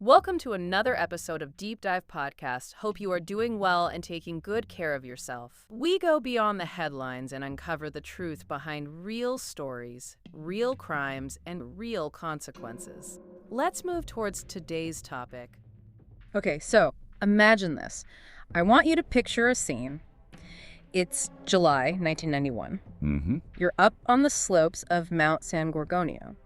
Welcome to another episode of Deep Dive Podcast. Hope you are doing well and taking good care of yourself. We go beyond the headlines and uncover the truth behind real stories, real crimes, and real consequences. Let's move towards today's topic. Okay, so imagine this. I want you to picture a scene. It's July 1991. You're up on the slopes of Mount San Gorgonio.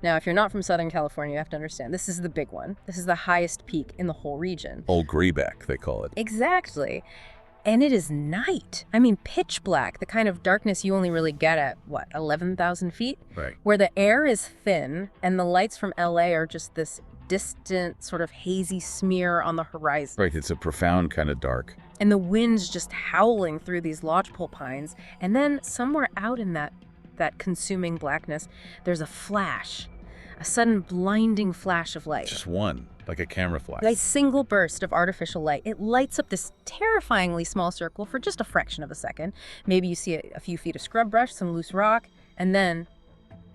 Now, if you're not from Southern California, you have to understand, this is the big one. This is the highest peak in the whole region. Old Greenback, they call it. Exactly. And it is night. I mean, pitch black, the kind of darkness you only really get at, 11,000 feet? Right. Where the air is thin and the lights from LA are just this distant, sort of hazy smear on the horizon. Right, it's a profound kind of dark. And the wind's just howling through these lodgepole pines. And then somewhere out in that consuming blackness, there's a flash. A sudden blinding flash of light. Just one, like a camera flash. A single burst of artificial light. It lights up this terrifyingly small circle for just a fraction of a second. Maybe you see a few feet of scrub brush, some loose rock, and then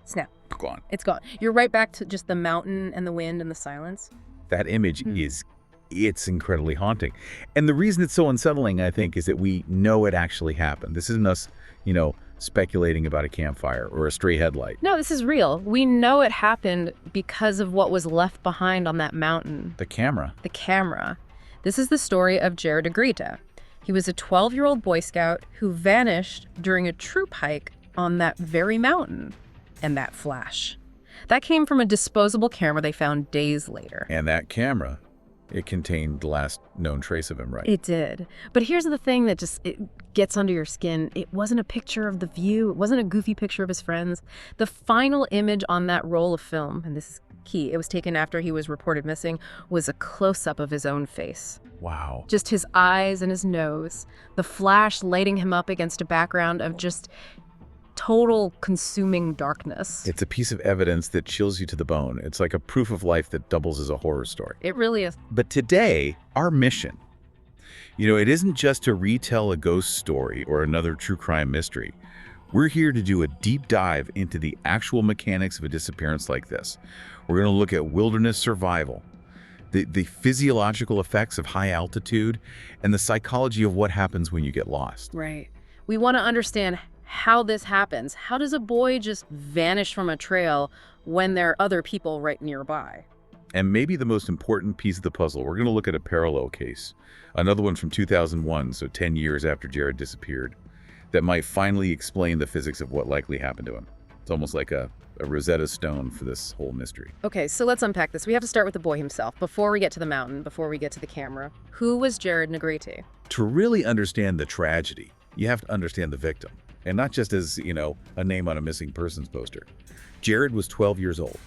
snap. Gone. It's gone. You're right back to just the mountain and the wind and the silence. That image it's incredibly haunting. And the reason it's so unsettling, I think, is that we know it actually happened. This isn't us, speculating about a campfire or a stray headlight. No, this is real. We know it happened because of what was left behind on that mountain. The camera. The camera. This is the story of Jared Negrete. He was a 12-year-old Boy Scout who vanished during a troop hike on that very mountain. And that flash. That came from a disposable camera they found days later. And that camera, it contained the last known trace of him, right? It did. But here's the thing that it gets under your skin. It wasn't a picture of the view. It wasn't a goofy picture of his friends. The final image on that roll of film, and this is key, it was taken after he was reported missing, was a close-up of his own face. Wow. Just his eyes and his nose. The flash lighting him up against a background of just total consuming darkness. It's a piece of evidence that chills you to the bone. It's like a proof of life that doubles as a horror story. It really is. But today, our mission, it isn't just to retell a ghost story or another true crime mystery. We're here to do a deep dive into the actual mechanics of a disappearance like this. We're going to look at wilderness survival, the physiological effects of high altitude, and the psychology of what happens when you get lost. Right. We want to understand how this happens. How does a boy just vanish from a trail when there are other people right nearby? And maybe the most important piece of the puzzle, we're going to look at a parallel case, another one from 2001, so 10 years after Jared disappeared, that might finally explain the physics of what likely happened to him. It's almost like a Rosetta Stone for this whole mystery. Okay, so let's unpack this. We have to start with the boy himself. Before we get to the mountain, before we get to the camera, who was Jared Negrete? To really understand the tragedy, you have to understand the victim. And not just as, a name on a missing persons poster. Jared was 12 years old,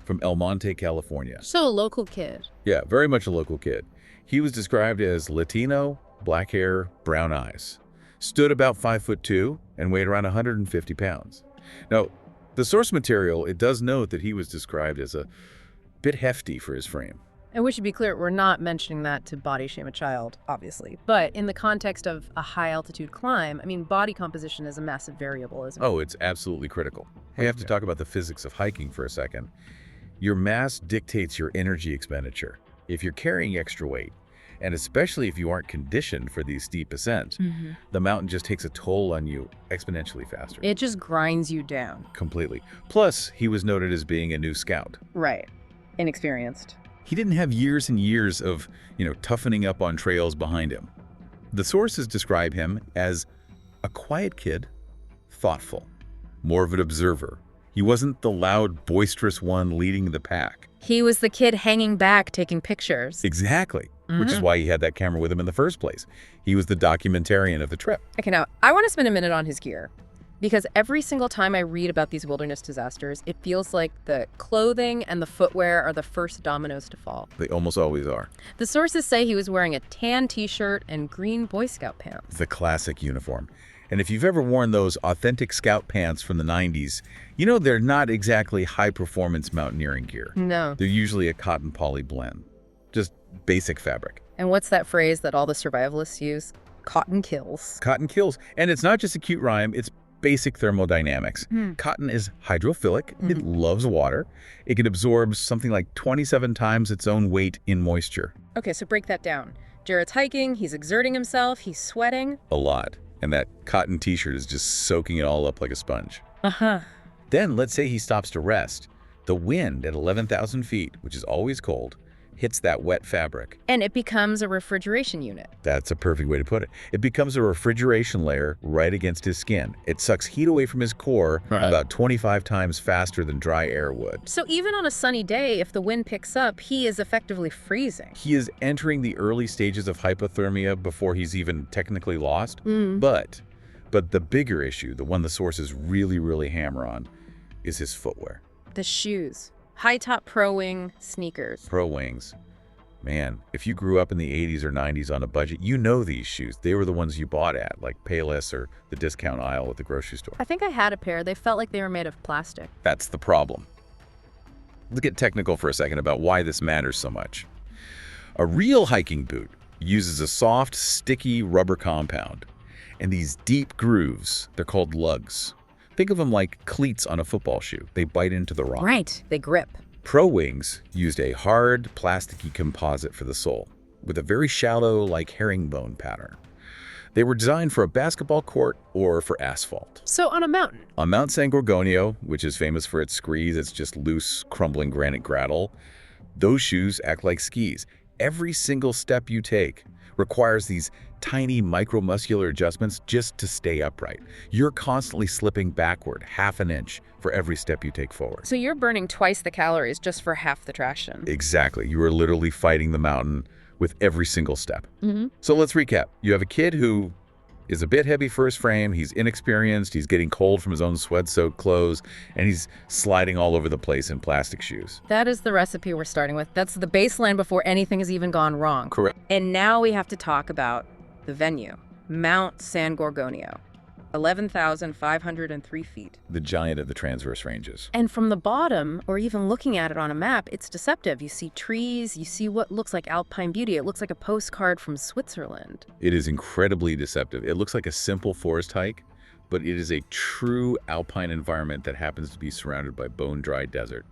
from El Monte, California. So a local kid. Yeah, very much a local kid. He was described as Latino, black hair, brown eyes. Stood about 5'2" and weighed around 150 pounds. Now, the source material, it does note that he was described as a bit hefty for his frame. And we should be clear, we're not mentioning that to body shame a child, obviously. But in the context of a high-altitude climb, body composition is a massive variable, isn't it? Oh, it's absolutely critical. We have to talk about the physics of hiking for a second. Your mass dictates your energy expenditure. If you're carrying extra weight, and especially if you aren't conditioned for these steep ascents, the mountain just takes a toll on you exponentially faster. It just grinds you down. Completely. Plus, he was noted as being a new scout. Right. Inexperienced. He didn't have years and years of, toughening up on trails behind him. The sources describe him as a quiet kid, thoughtful, more of an observer. He wasn't the loud, boisterous one leading the pack. He was the kid hanging back, taking pictures. Exactly, which is why he had that camera with him in the first place. He was the documentarian of the trip. Okay, now, I want to spend a minute on his gear. Because every single time I read about these wilderness disasters, it feels like the clothing and the footwear are the first dominoes to fall. They almost always are. The sources say he was wearing a tan t-shirt and green Boy Scout pants. The classic uniform. And if you've ever worn those authentic scout pants from the 90s, they're not exactly high-performance mountaineering gear. No. They're usually a cotton poly blend. Just basic fabric. And what's that phrase that all the survivalists use? Cotton kills. Cotton kills. And it's not just a cute rhyme, it's basic thermodynamics. Cotton is hydrophilic. It loves water. It can absorb something like 27 times its own weight in moisture. Okay, so break that down. Jared's hiking, he's exerting himself, he's sweating. A lot. And that cotton t-shirt is just soaking it all up like a sponge. Uh-huh. Then let's say he stops to rest. The wind at 11,000 feet, which is always cold, hits that wet fabric. And it becomes a refrigeration unit. That's a perfect way to put it. It becomes a refrigeration layer right against his skin. It sucks heat away from his core about 25 times faster than dry air would. So even on a sunny day, if the wind picks up, he is effectively freezing. He is entering the early stages of hypothermia before he's even technically lost. But the bigger issue, the one the sources really hammer on, is his footwear. The shoes. High-top Pro Wing sneakers. Pro Wings. Man, if you grew up in the 80s or 90s on a budget, you know these shoes. They were the ones you bought at, like Payless or the discount aisle at the grocery store. I think I had a pair. They felt like they were made of plastic. That's the problem. Let's get technical for a second about why this matters so much. A real hiking boot uses a soft, sticky rubber compound. And these deep grooves, they're called lugs. Think of them like cleats on a football shoe. They bite into the rock. Right. They grip. Pro Wings used a hard, plasticky composite for the sole, with a very shallow, like herringbone pattern. They were designed for a basketball court or for asphalt. So on a mountain. On Mount San Gorgonio, which is famous for its screes, it's just loose, crumbling granite gravel, those shoes act like skis. Every single step you take requires these tiny micromuscular adjustments just to stay upright. You're constantly slipping backward half an inch for every step you take forward. So you're burning twice the calories just for half the traction. Exactly. You are literally fighting the mountain with every single step. So let's recap. You have a kid who is a bit heavy for his frame. He's inexperienced. He's getting cold from his own sweat-soaked clothes, and he's sliding all over the place in plastic shoes. That is the recipe we're starting with. That's the baseline before anything has even gone wrong. Correct. And now we have to talk about the venue, Mount San Gorgonio, 11,503 feet. The giant of the transverse ranges. And from the bottom, or even looking at it on a map, it's deceptive. You see trees, you see what looks like alpine beauty. It looks like a postcard from Switzerland. It is incredibly deceptive. It looks like a simple forest hike, but it is a true alpine environment that happens to be surrounded by bone-dry desert.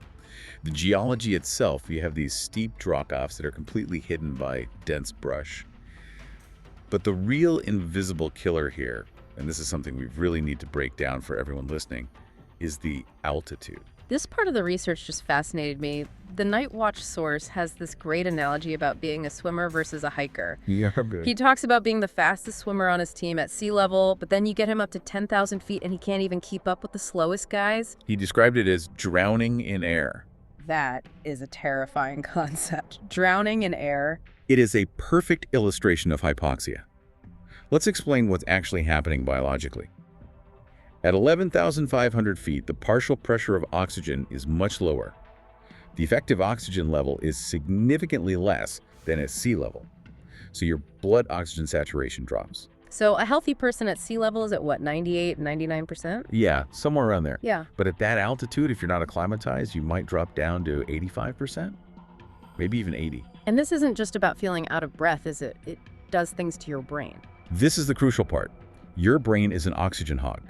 The geology itself, you have these steep drop-offs that are completely hidden by dense brush. But the real invisible killer here, and this is something we really need to break down for everyone listening, is the altitude. This part of the research just fascinated me. The Night Watch source has this great analogy about being a swimmer versus a hiker. He talks about being the fastest swimmer on his team at sea level, but then you get him up to 10,000 feet and he can't even keep up with the slowest guys. He described it as drowning in air. That is a terrifying concept. Drowning in air. It is a perfect illustration of hypoxia. Let's explain what's actually happening biologically. At 11,500 feet, the partial pressure of oxygen is much lower. The effective oxygen level is significantly less than at sea level, so your blood oxygen saturation drops. So a healthy person at sea level is at what, 98, 99%? Yeah, somewhere around there. Yeah. But at that altitude, if you're not acclimatized, you might drop down to 85%, maybe even 80. And this isn't just about feeling out of breath, is it? It does things to your brain. This is the crucial part. Your brain is an oxygen hog.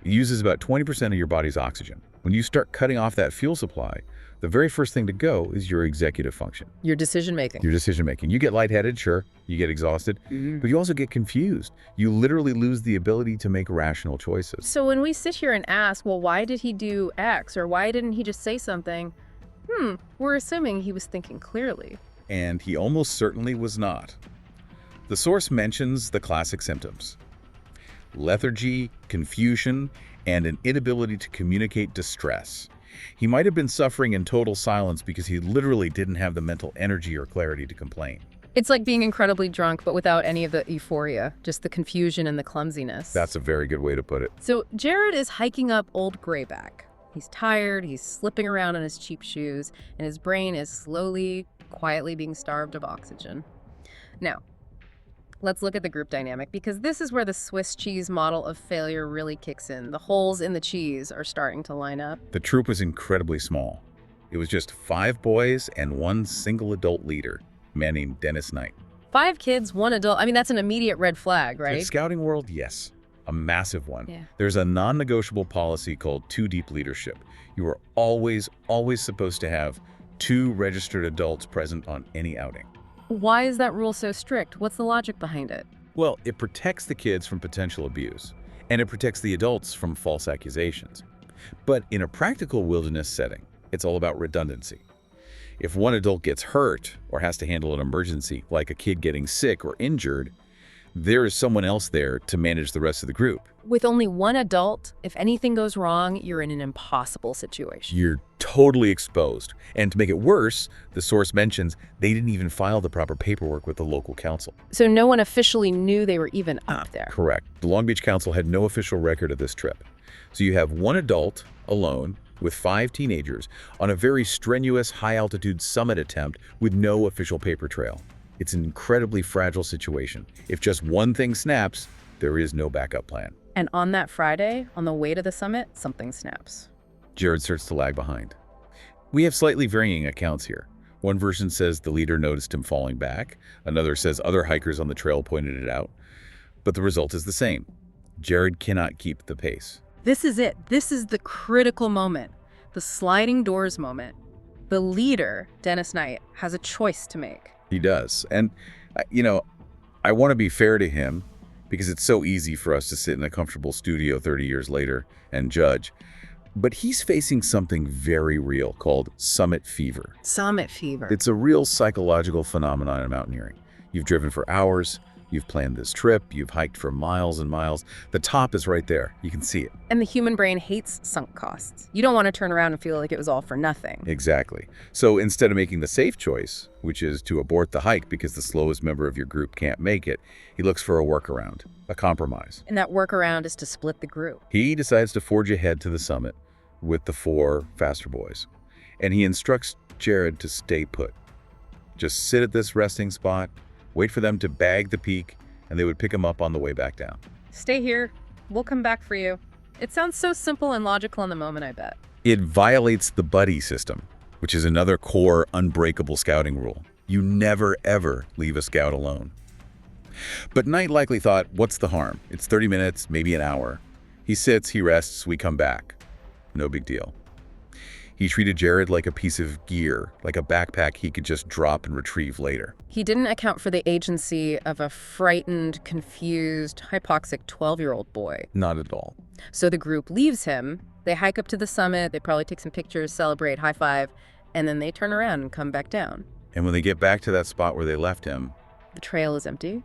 It uses about 20% of your body's oxygen. When you start cutting off that fuel supply, the very first thing to go is your executive function. Your decision-making. Your decision-making. You get lightheaded, sure. You get exhausted. But you also get confused. You literally lose the ability to make rational choices. So when we sit here and ask, well, why did he do X? Or why didn't he just say something? We're assuming he was thinking clearly. And he almost certainly was not. The source mentions the classic symptoms: lethargy, confusion, and an inability to communicate distress. He might have been suffering in total silence because he literally didn't have the mental energy or clarity to complain. It's like being incredibly drunk, but without any of the euphoria, just the confusion and the clumsiness. That's a very good way to put it. So Jared is hiking up Old Grayback. He's tired, he's slipping around in his cheap shoes, and his brain is slowly, quietly being starved of oxygen. Now, let's look at the group dynamic, because this is where the Swiss cheese model of failure really kicks in. The holes in the cheese are starting to line up. The troop was incredibly small. It was just 5 boys and 1 single adult leader, a man named Dennis Knight. 5 kids, 1 adult. I mean, that's an immediate red flag, right? In scouting world, yes. a massive one. Yeah. There's a non-negotiable policy called two-deep leadership. You are always supposed to have 2 registered adults present on any outing. Why is that rule so strict? What's the logic behind it? Well, it protects the kids from potential abuse, and it protects the adults from false accusations. But in a practical wilderness setting, it's all about redundancy. If one adult gets hurt or has to handle an emergency, like a kid getting sick or injured, there is someone else there to manage the rest of the group. With only one adult, if anything goes wrong, you're in an impossible situation. You're totally exposed. And to make it worse, the source mentions they didn't even file the proper paperwork with the local council. So no one officially knew they were even up there. Correct. The Long Beach Council had no official record of this trip. So you have one adult alone with 5 teenagers on a very strenuous high-altitude summit attempt with no official paper trail. It's an incredibly fragile situation. If just one thing snaps, there is no backup plan. And on that Friday, on the way to the summit, something snaps. Jared starts to lag behind. We have slightly varying accounts here. One version says the leader noticed him falling back. Another says other hikers on the trail pointed it out. But the result is the same. Jared cannot keep the pace. This is it. This is the critical moment, the sliding doors moment. The leader, Dennis Knight, has a choice to make. He does. And, I want to be fair to him because it's so easy for us to sit in a comfortable studio 30 years later and judge. But he's facing something very real called summit fever. Summit fever. It's a real psychological phenomenon in mountaineering. You've driven for hours. You've planned this trip. You've hiked for miles and miles. The top is right there. You can see it. And the human brain hates sunk costs. You don't want to turn around and feel like it was all for nothing. Exactly. So instead of making the safe choice, which is to abort the hike because the slowest member of your group can't make it, he looks for a workaround, a compromise. And that workaround is to split the group. He decides to forge ahead to the summit with the 4 faster boys. And he instructs Jared to stay put. Just sit at this resting spot, wait for them to bag the peak, and they would pick him up on the way back down. Stay here. We'll come back for you. It sounds so simple and logical in the moment, I bet. It violates the buddy system, which is another core unbreakable scouting rule. You never, ever leave a scout alone. But Knight likely thought, what's the harm? It's 30 minutes, maybe an hour. He sits, he rests, we come back. No big deal. He treated Jared like a piece of gear, like a backpack he could just drop and retrieve later. He didn't account for the agency of a frightened, confused, hypoxic 12-year-old boy. Not at all. So the group leaves him. They hike up to the summit. They probably take some pictures, celebrate, high five, and then they turn around and come back down. And when they get back to that spot where they left him, the trail is empty.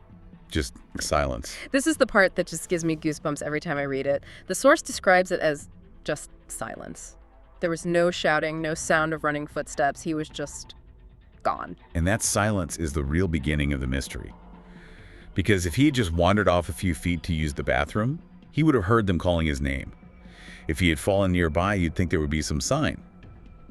Just silence. This is the part that just gives me goosebumps every time I read it. The source describes it as just silence. There was no shouting, no sound of running footsteps. He was just gone. And that silence is the real beginning of the mystery. Because if he had just wandered off a few feet to use the bathroom, he would have heard them calling his name. If he had fallen nearby, you'd think there would be some sign.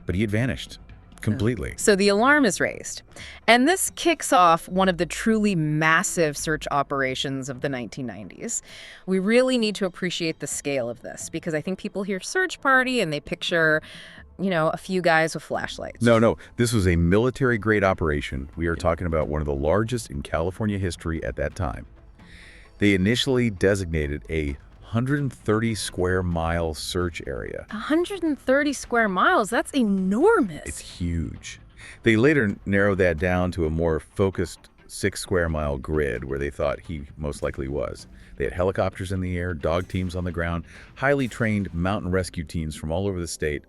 But he had vanished. Completely. So the alarm is raised. And this kicks off one of the truly massive search operations of the 1990s. We really need to appreciate the scale of this because I think people hear search party and they picture, a few guys with flashlights. No. This was a military-grade operation. We are talking about one of the largest in California history at that time. They initially designated a 130 square mile search area. 130 square miles? That's enormous. It's huge. They later narrowed that down to a more focused 6 square mile grid where they thought he most likely was. They had helicopters in the air, dog teams on the ground, highly trained mountain rescue teams from all over the state.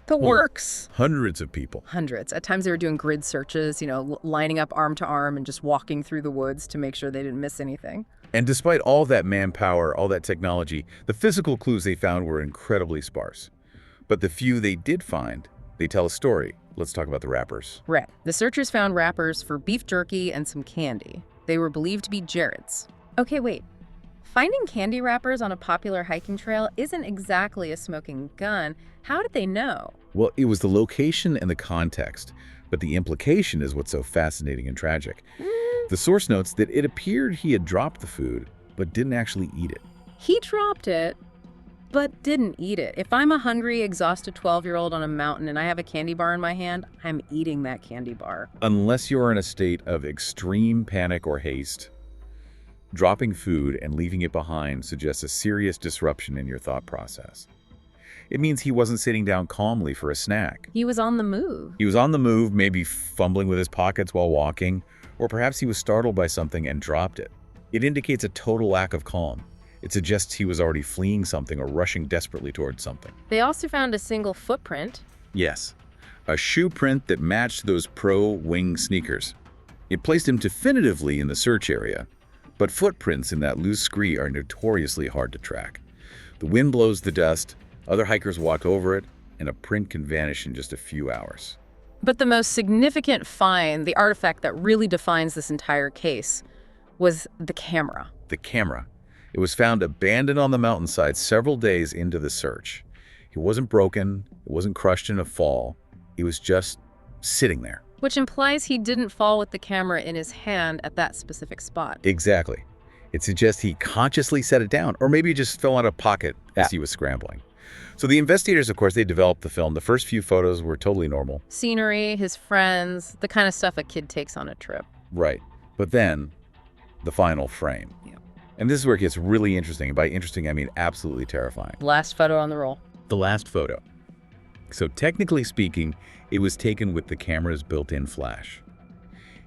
The works. Hundreds of people. Hundreds. At times they were doing grid searches, lining up arm to arm and just walking through the woods to make sure they didn't miss anything. And despite all that manpower, all that technology, the physical clues they found were incredibly sparse. But the few they did find, they tell a story. Let's talk about the wrappers. Right. The searchers found wrappers for beef jerky and some candy. They were believed to be Jared's. Okay, wait. Finding candy wrappers on a popular hiking trail isn't exactly a smoking gun. How did they know? Well, it was the location and the context, but the implication is what's so fascinating and tragic. The source notes that it appeared he had dropped the food, but didn't actually eat it. He dropped it, but didn't eat it. If I'm a hungry, exhausted 12-year-old on a mountain and I have a candy bar in my hand, I'm eating that candy bar. Unless you're in a state of extreme panic or haste, Dropping food and leaving it behind suggests a serious disruption in your thought process. It means he wasn't sitting down calmly for a snack. He was on the move. He was on the move, maybe fumbling with his pockets while walking, or perhaps he was startled by something and dropped it. It indicates a total lack of calm. It suggests he was already fleeing something or rushing desperately towards something. They also found a single footprint. Yes, a shoe print that matched those Pro Wing sneakers. It placed him definitively in the search area, but footprints in that loose scree are notoriously hard to track. The wind blows the dust, other hikers walk over it, and a print can vanish in just a few hours. But the most significant find, the artifact that really defines this entire case, was the camera. The camera. It was found abandoned on the mountainside several days into the search. It wasn't broken, it wasn't crushed in a fall, it was just sitting there. Which implies he didn't fall with the camera in his hand at that specific spot. Exactly. It suggests he consciously set it down, or maybe it just fell out of pocket as he was scrambling. So the investigators, of course, they developed the film. The first few photos were totally normal. Scenery, his friends, the kind of stuff a kid takes on a trip. Right. But then, the final frame. Yeah. And this is where it gets really interesting. And by interesting, I mean absolutely terrifying. Last photo on the roll. The last photo. So technically speaking, it was taken with the camera's built-in flash.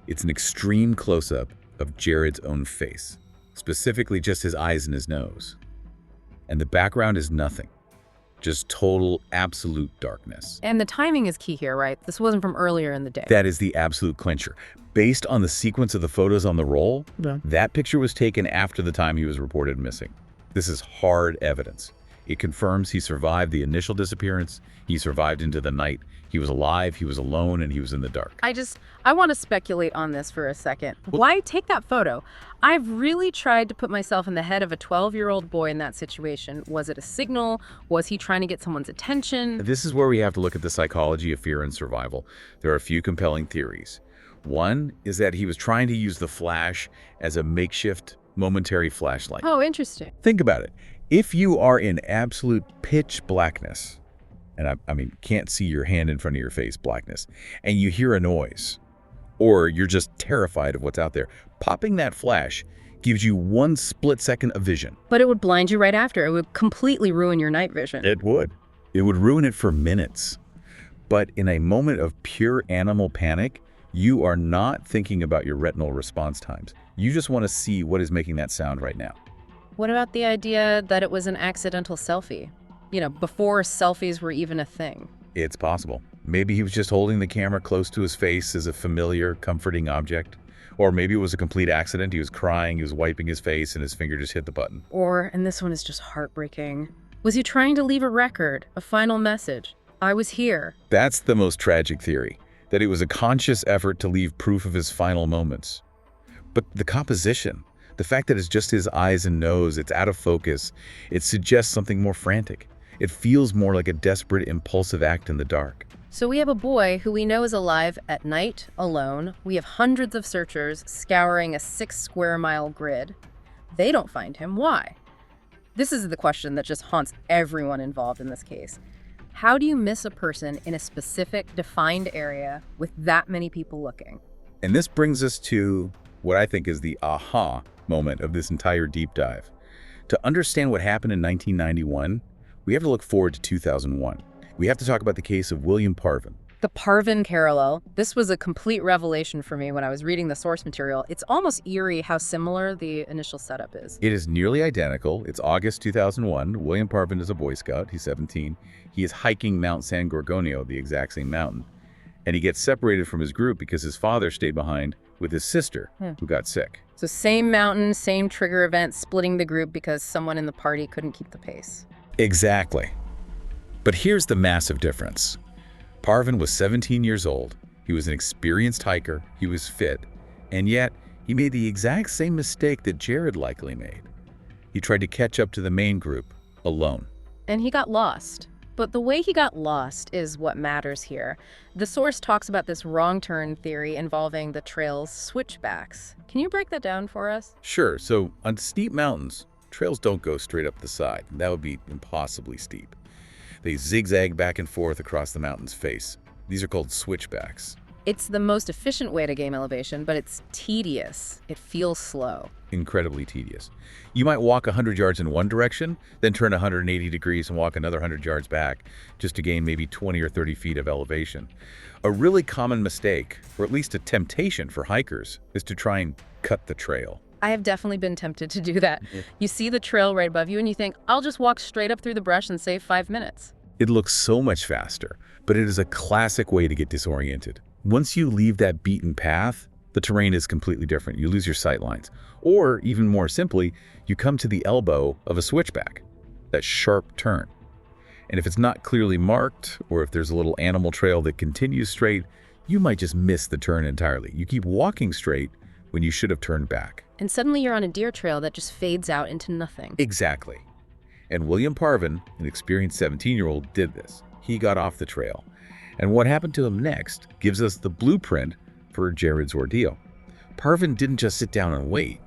It's an extreme close-up of Jared's own face, specifically just his eyes and his nose. And the background is nothing, just total, absolute darkness. And the timing is key here, right? This wasn't from earlier in the day. That is the absolute clincher. Based on the sequence of the photos on the roll, that picture was taken after the time he was reported missing. This is hard evidence. It confirms he survived the initial disappearance, he survived into the night, he was alive, he was alone, and he was in the dark. I want to speculate on this for a second. Why take that photo? I've really tried to put myself in the head of a 12-year-old boy in that situation. Was it a signal? Was he trying to get someone's attention? This is where we have to look at the psychology of fear and survival. There are a few compelling theories. One is that he was trying to use the flash as a makeshift, momentary flashlight. Oh, interesting. Think about it. If you are in absolute pitch blackness, and I mean, can't see your hand in front of your face blackness, and you hear a noise, or you're just terrified of what's out there, popping that flash gives you one split second of vision. But it would blind you right after. It would completely ruin your night vision. It would. It would ruin it for minutes. But in a moment of pure animal panic, you are not thinking about your retinal response times. You just want to see what is making that sound right now. What about the idea that it was an accidental selfie? You know, before selfies were even a thing. It's possible. Maybe he was just holding the camera close to his face as a familiar, comforting object. Or maybe it was a complete accident. He was crying, he was wiping his face, and his finger just hit the button. Or, and this one is just heartbreaking, was he trying to leave a record, a final message? I was here. That's the most tragic theory, that it was a conscious effort to leave proof of his final moments. But the composition, the fact that it's just his eyes and nose, it's out of focus, it suggests something more frantic. It feels more like a desperate, impulsive act in the dark. So we have a boy who we know is alive at night, alone. We have hundreds of searchers scouring a 6-square-mile grid. They don't find him. Why? This is the question that just haunts everyone involved in this case. How do you miss a person in a specific, defined area with that many people looking? And this brings us to what I think is the aha moment of this entire deep dive. To understand what happened in 1991, we have to look forward to 2001. We have to talk about the case of William Parvin. The Parvin parallel. This was a complete revelation for me when I was reading the source material. It's almost eerie how similar the initial setup is. It is nearly identical. It's August 2001. William Parvin is a Boy Scout. He's 17. He is hiking Mount San Gorgonio, the exact same mountain. And he gets separated from his group because his father stayed behind with his sister, who got sick. So same mountain, same trigger event, splitting the group because someone in the party couldn't keep the pace. Exactly. But here's the massive difference. Parvin was 17 years old. He was an experienced hiker. He was fit. And yet, he made the exact same mistake that Jared likely made. He tried to catch up to the main group, alone. And he got lost. But the way he got lost is what matters here. The source talks about this wrong turn theory involving the trail's switchbacks. Can you break that down for us? Sure. So on steep mountains, trails don't go straight up the side. That would be impossibly steep. They zigzag back and forth across the mountain's face. These are called switchbacks. It's the most efficient way to gain elevation, but it's tedious. It feels slow. Incredibly tedious. You might walk 100 yards in one direction, then turn 180 degrees and walk another 100 yards back just to gain maybe 20 or 30 feet of elevation. A really common mistake, or at least a temptation for hikers, is to try and cut the trail. I have definitely been tempted to do that. You see the trail right above you and you think, I'll just walk straight up through the brush and save 5 minutes. It looks so much faster, but it is a classic way to get disoriented. Once you leave that beaten path, the terrain is completely different. You lose your sight lines. Or, even more simply, you come to the elbow of a switchback, that sharp turn. And if it's not clearly marked, or if there's a little animal trail that continues straight, you might just miss the turn entirely. You keep walking straight when you should have turned back. And suddenly you're on a deer trail that just fades out into nothing. Exactly. And William Parvin, an experienced 17-year-old, did this. He got off the trail. And what happened to him next gives us the blueprint for Jared's ordeal. Parvin didn't just sit down and wait.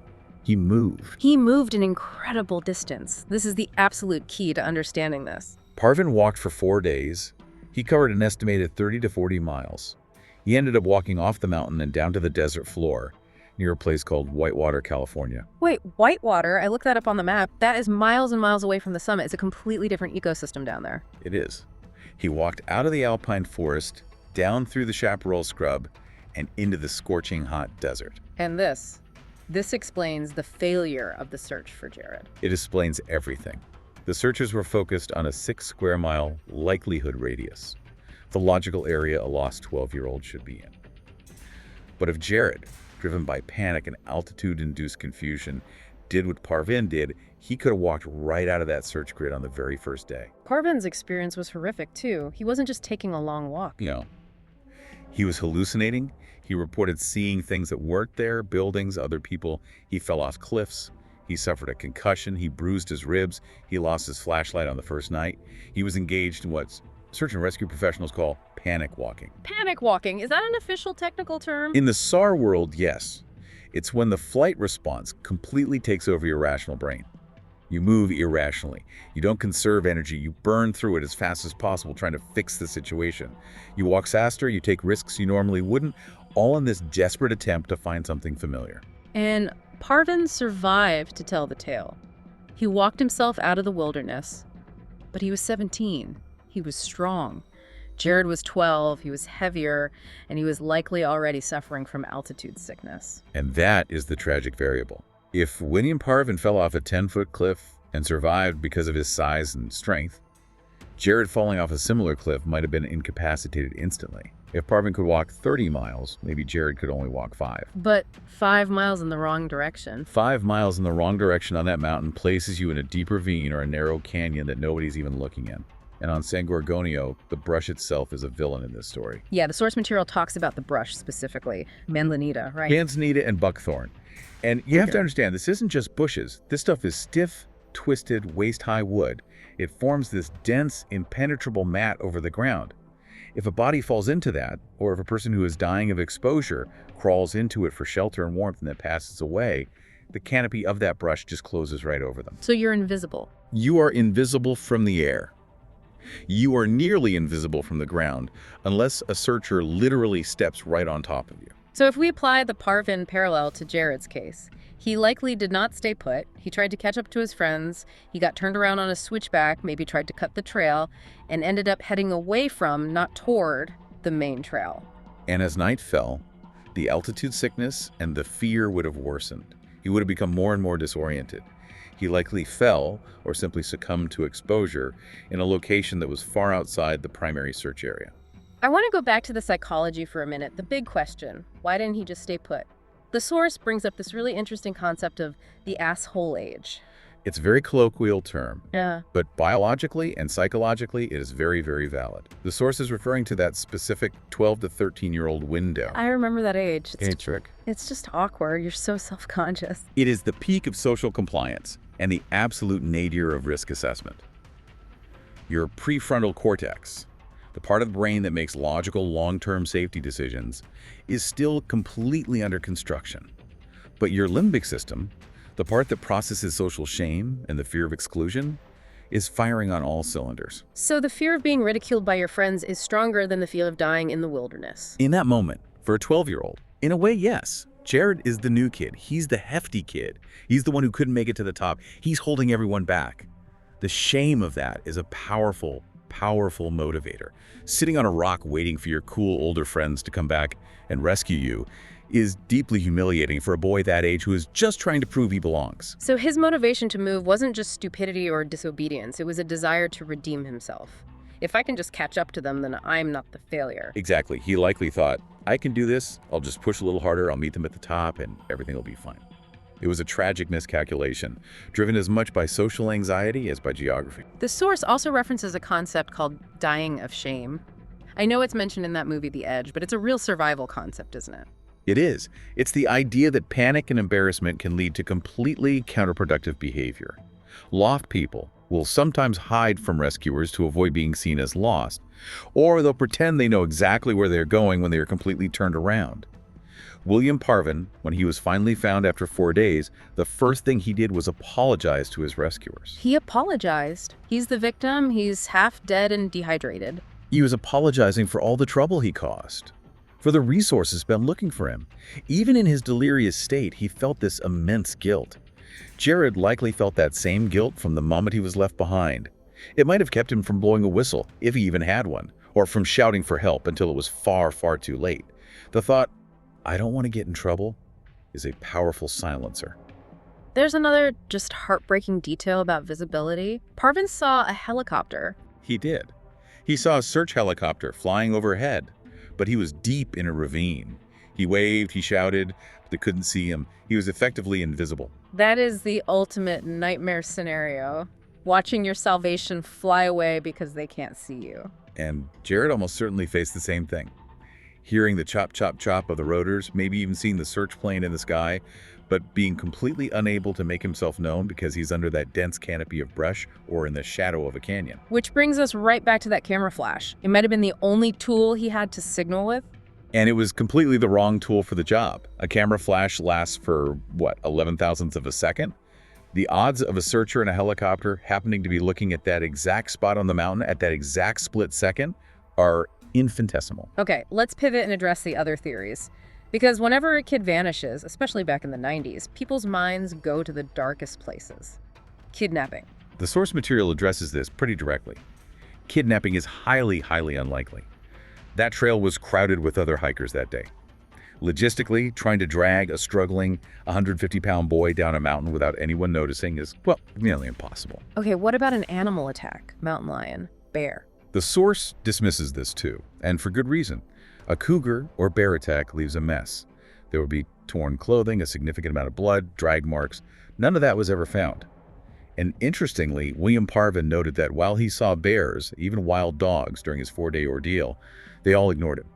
He moved. He moved an incredible distance. This is the absolute key to understanding this. Parvin walked for 4 days. He covered an estimated 30 to 40 miles. He ended up walking off the mountain and down to the desert floor near a place called Whitewater, California. Wait, Whitewater? I looked that up on the map. That is miles and miles away from the summit. It's a completely different ecosystem down there. It is. He walked out of the alpine forest, down through the chaparral scrub, and into the scorching hot desert. And this explains the failure of the search for Jared. It explains everything. The searchers were focused on a 6-square-mile likelihood radius, the logical area a lost 12-year-old should be in. But if Jared, driven by panic and altitude-induced confusion, did what Parvin did, he could have walked right out of that search grid on the very first day. Parvin's experience was horrific, too. He wasn't just taking a long walk. He was hallucinating. He reported seeing things that weren't there, buildings, other people. He fell off cliffs. He suffered a concussion. He bruised his ribs. He lost his flashlight on the first night. He was engaged in what search and rescue professionals call panic walking. Panic walking, is that an official technical term? In the SAR world, yes. It's when the flight response completely takes over your rational brain. You move irrationally. You don't conserve energy. You burn through it as fast as possible trying to fix the situation. You walk faster. You take risks you normally wouldn't, all in this desperate attempt to find something familiar. And Parvin survived to tell the tale. He walked himself out of the wilderness, but he was 17. He was strong. Jared was 12, he was heavier, and he was likely already suffering from altitude sickness. And that is the tragic variable. If William Parvin fell off a 10-foot cliff and survived because of his size and strength, Jared falling off a similar cliff might have been incapacitated instantly. If Parvin could walk 30 miles, maybe Jared could only walk 5. But 5 miles in the wrong direction. 5 miles in the wrong direction on that mountain places you in a deep ravine or a narrow canyon that nobody's even looking in. And on San Gorgonio, the brush itself is a villain in this story. Yeah, the source material talks about the brush specifically. Manzanita, right? Manzanita and buckthorn. And you have to understand, this isn't just bushes. This stuff is stiff, twisted, waist-high wood. It forms this dense, impenetrable mat over the ground. If a body falls into that, or if a person who is dying of exposure crawls into it for shelter and warmth and then passes away, the canopy of that brush just closes right over them. So you're invisible. You are invisible from the air. You are nearly invisible from the ground, unless a searcher literally steps right on top of you. So if we apply the Parvin parallel to Jared's case, he likely did not stay put. He tried to catch up to his friends. He got turned around on a switchback, maybe tried to cut the trail, and ended up heading away from, not toward, the main trail. And as night fell, the altitude sickness and the fear would have worsened. He would have become more and more disoriented. He likely fell or simply succumbed to exposure in a location that was far outside the primary search area. I want to go back to the psychology for a minute. The big question, why didn't he just stay put? The source brings up this really interesting concept of the asshole age. It's a very colloquial term, Yeah. but biologically and psychologically, it is very, very valid. The source is referring to that specific 12 to 13-year-old window. I remember that age. Trick. It's just awkward. You're so self-conscious. It is the peak of social compliance and the absolute nadir of risk assessment. Your prefrontal cortex, the part of the brain that makes logical long-term safety decisions, is still completely under construction. But your limbic system, the part that processes social shame and the fear of exclusion, is firing on all cylinders. So the fear of being ridiculed by your friends is stronger than the fear of dying in the wilderness. In that moment, for a 12-year-old, in a way, yes. Jared is the new kid. He's the hefty kid. He's the one who couldn't make it to the top. He's holding everyone back. The shame of that is a powerful, powerful motivator. Sitting on a rock waiting for your cool older friends to come back and rescue you is deeply humiliating for a boy that age who is just trying to prove he belongs. So his motivation to move wasn't just stupidity or disobedience. It was a desire to redeem himself. If I can just catch up to them, then I'm not the failure. Exactly. He likely thought, I can do this. I'll just push a little harder. I'll meet them at the top and everything will be fine. It was a tragic miscalculation, driven as much by social anxiety as by geography. The source also references a concept called dying of shame. I know it's mentioned in that movie, The Edge, but it's a real survival concept, isn't it? It is. It's the idea that panic and embarrassment can lead to completely counterproductive behavior. Lost people will sometimes hide from rescuers to avoid being seen as lost, or they'll pretend they know exactly where they're going when they are completely turned around. William Parvin, when he was finally found after 4 days, the first thing he did was apologize to his rescuers. He apologized. He's the victim. He's half dead and dehydrated. He was apologizing for all the trouble he caused, for the resources spent looking for him. Even in his delirious state, he felt this immense guilt. Jared likely felt that same guilt from the moment he was left behind. It might have kept him from blowing a whistle, if he even had one, or from shouting for help until it was far, far too late. The thought, I don't want to get in trouble, is a powerful silencer. There's another just heartbreaking detail about visibility. Parvin saw a helicopter. He did. He saw a search helicopter flying overhead, but he was deep in a ravine. He waved, he shouted, but they couldn't see him. He was effectively invisible. That is the ultimate nightmare scenario. Watching your salvation fly away because they can't see you. And Jared almost certainly faced the same thing. Hearing the chop, chop, chop of the rotors, maybe even seeing the search plane in the sky, but being completely unable to make himself known because he's under that dense canopy of brush or in the shadow of a canyon. Which brings us right back to that camera flash. It might have been the only tool he had to signal with. And it was completely the wrong tool for the job. A camera flash lasts for, 11 thousandths of a second? The odds of a searcher in a helicopter happening to be looking at that exact spot on the mountain at that exact split second are infinitesimal. Okay, let's pivot and address the other theories. Because whenever a kid vanishes, especially back in the 90s, people's minds go to the darkest places. Kidnapping. The source material addresses this pretty directly. Kidnapping is highly, highly unlikely. That trail was crowded with other hikers that day. Logistically, trying to drag a struggling 150-pound boy down a mountain without anyone noticing is, nearly impossible. Okay, what about an animal attack? Mountain lion, bear. The source dismisses this too, and for good reason. A cougar or bear attack leaves a mess. There would be torn clothing, a significant amount of blood, drag marks. None of that was ever found. And interestingly, William Parvin noted that while he saw bears, even wild dogs, during his 4-day ordeal, they all ignored him.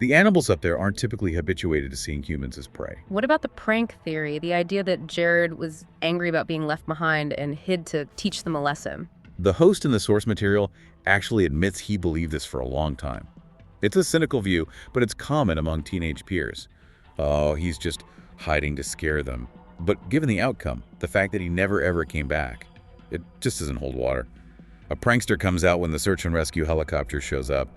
The animals up there aren't typically habituated to seeing humans as prey. What about the prank theory, the idea that Jared was angry about being left behind and hid to teach them a lesson? The host in the source material actually admits he believed this for a long time. It's a cynical view, but it's common among teenage peers. Oh, he's just hiding to scare them. But given the outcome, the fact that he never ever came back, it just doesn't hold water. A prankster comes out when the search and rescue helicopter shows up.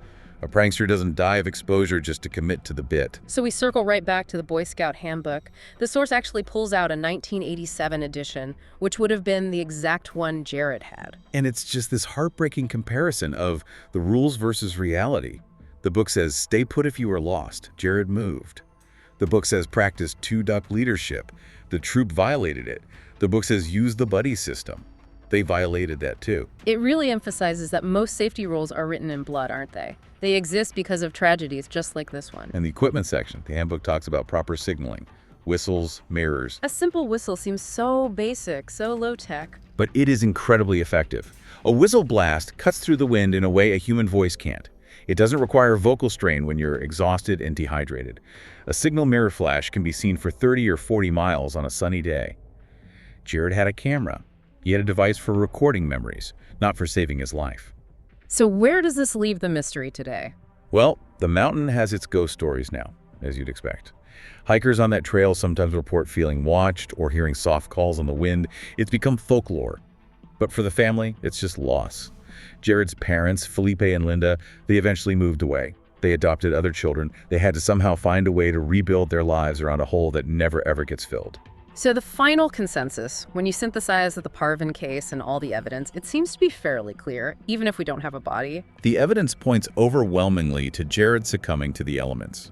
A prankster doesn't die of exposure just to commit to the bit. So we circle right back to the Boy Scout handbook. The source actually pulls out a 1987 edition, which would have been the exact one Jared had. And it's just this heartbreaking comparison of the rules versus reality. The book says, stay put if you are lost. Jared moved. The book says, practice two-duck leadership. The troop violated it. The book says, use the buddy system. They violated that too. It really emphasizes that most safety rules are written in blood, aren't they? They exist because of tragedies just like this one. In the equipment section, the handbook talks about proper signaling, whistles, mirrors. A simple whistle seems so basic, so low-tech. But it is incredibly effective. A whistle blast cuts through the wind in a way a human voice can't. It doesn't require vocal strain when you're exhausted and dehydrated. A signal mirror flash can be seen for 30 or 40 miles on a sunny day. Jared had a camera. He had a device for recording memories, not for saving his life. So where does this leave the mystery today? Well, the mountain has its ghost stories now, as you'd expect. Hikers on that trail sometimes report feeling watched or hearing soft calls on the wind. It's become folklore. But for the family, it's just loss. Jared's parents, Felipe and Linda, they eventually moved away. They adopted other children. They had to somehow find a way to rebuild their lives around a hole that never ever gets filled. So the final consensus, when you synthesize the Parvin case and all the evidence, it seems to be fairly clear, even if we don't have a body. The evidence points overwhelmingly to Jared succumbing to the elements.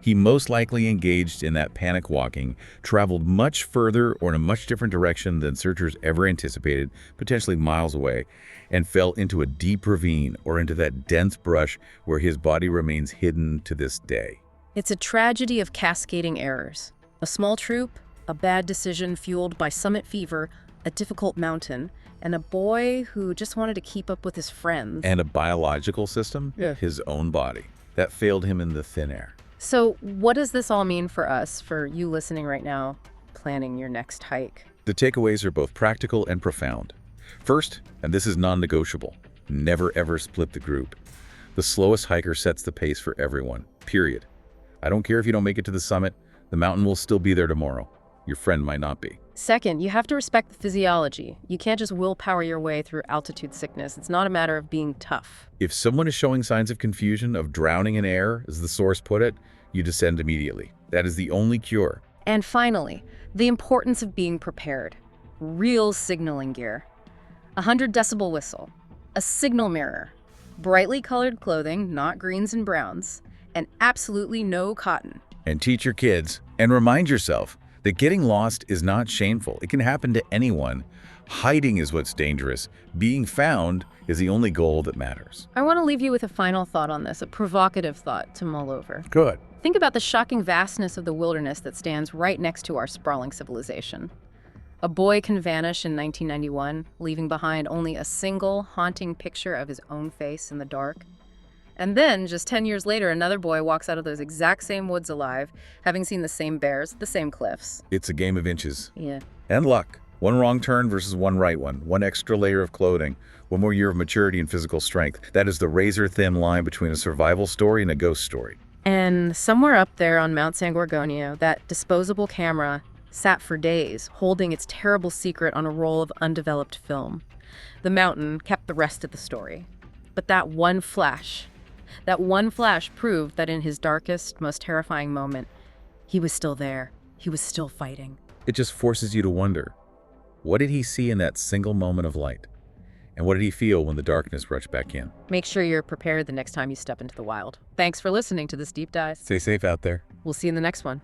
He most likely engaged in that panic walking, traveled much further or in a much different direction than searchers ever anticipated, potentially miles away, and fell into a deep ravine or into that dense brush where his body remains hidden to this day. It's a tragedy of cascading errors. A small troop, a bad decision fueled by summit fever, a difficult mountain, and a boy who just wanted to keep up with his friends. And a biological system, his own body, that failed him in the thin air. So what does this all mean for us, for you listening right now, planning your next hike? The takeaways are both practical and profound. First, and this is non-negotiable, never ever split the group. The slowest hiker sets the pace for everyone, period. I don't care if you don't make it to the summit, the mountain will still be there tomorrow. Your friend might not be. Second, you have to respect the physiology. You can't just willpower your way through altitude sickness. It's not a matter of being tough. If someone is showing signs of confusion, of drowning in air, as the source put it, you descend immediately. That is the only cure. And finally, the importance of being prepared. Real signaling gear. A 100-decibel whistle. A signal mirror. Brightly colored clothing, not greens and browns. And absolutely no cotton. And teach your kids, and remind yourself, that getting lost is not shameful. It can happen to anyone. Hiding is what's dangerous. Being found is the only goal that matters. I want to leave you with a final thought on this, a provocative thought to mull over. Good. Think about the shocking vastness of the wilderness that stands right next to our sprawling civilization. A boy can vanish in 1991, leaving behind only a single haunting picture of his own face in the dark. And then, just 10 years later, another boy walks out of those exact same woods alive, having seen the same bears, the same cliffs. It's a game of inches. Yeah. And luck. One wrong turn versus one right one. One extra layer of clothing. One more year of maturity and physical strength. That is the razor-thin line between a survival story and a ghost story. And somewhere up there on Mount San Gorgonio, that disposable camera sat for days, holding its terrible secret on a roll of undeveloped film. The mountain kept the rest of the story. But that one flash proved that in his darkest, most terrifying moment, he was still there. He was still fighting. It just forces you to wonder, what did he see in that single moment of light? And what did he feel when the darkness rushed back in? Make sure you're prepared the next time you step into the wild. Thanks for listening to this deep dive. Stay safe out there. We'll see you in the next one.